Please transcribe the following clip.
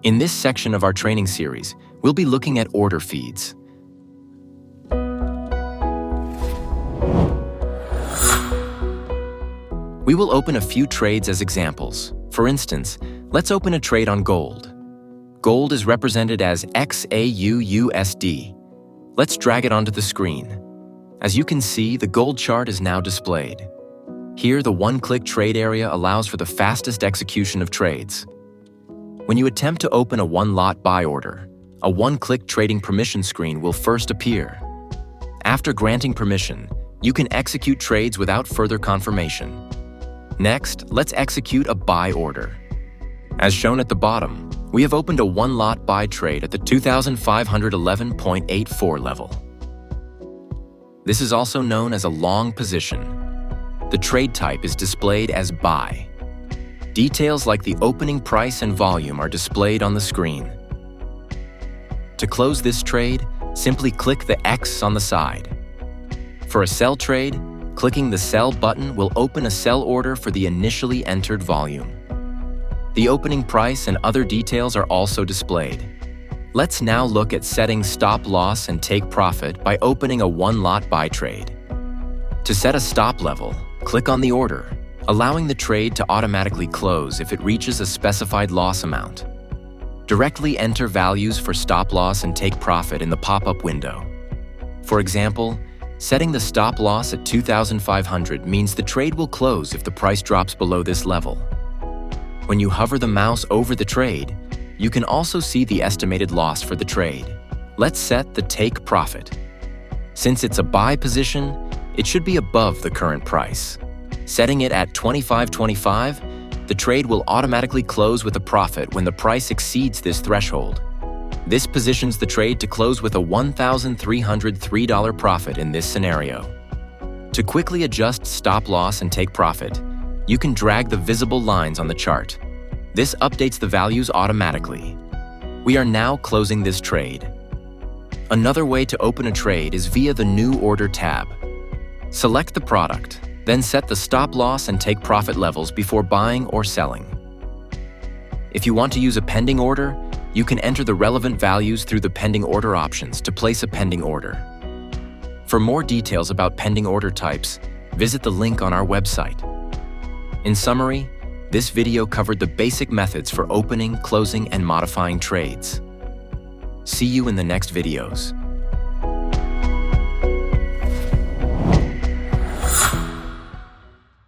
In this section of our training series, we'll be looking at order feeds. We will open a few trades as examples. For instance, let's open a trade on gold. Gold is represented as XAUUSD. Let's drag it onto the screen. As you can see, the gold chart is now displayed. Here, the one-click trade area allows for the fastest execution of trades. When you attempt to open a one-lot buy order, a one-click trading permission screen will first appear. After granting permission, you can execute trades without further confirmation. Next, let's execute a buy order. As shown at the bottom, we have opened a one-lot buy trade at the 2,511.84 level. This is also known as a long position. The trade type is displayed as buy. Details like the opening price and volume are displayed on the screen. To close this trade, simply click the X on the side. For a sell trade, clicking the Sell button will open a sell order for the initially entered volume. The opening price and other details are also displayed. Let's now look at setting stop loss and take profit by opening a one-lot buy trade. To set a stop level, click on the order, allowing the trade to automatically close if it reaches a specified loss amount. Directly enter values for stop loss and take profit in the pop-up window. For example, setting the stop loss at 2,500 means the trade will close if the price drops below this level. When you hover the mouse over the trade, you can also see the estimated loss for the trade. Let's set the take profit. Since it's a buy position, it should be above the current price. Setting it at 25.25, the trade will automatically close with a profit when the price exceeds this threshold. This positions the trade to close with a $1,303 profit in this scenario. To quickly adjust stop loss and take profit, you can drag the visible lines on the chart. This updates the values automatically. We are now closing this trade. Another way to open a trade is via the New Order tab. Select the product, then set the stop loss and take profit levels before buying or selling. If you want to use a pending order, you can enter the relevant values through the pending order options to place a pending order. For more details about pending order types, visit the link on our website. In summary, this video covered the basic methods for opening, closing, and modifying trades. See you in the next videos.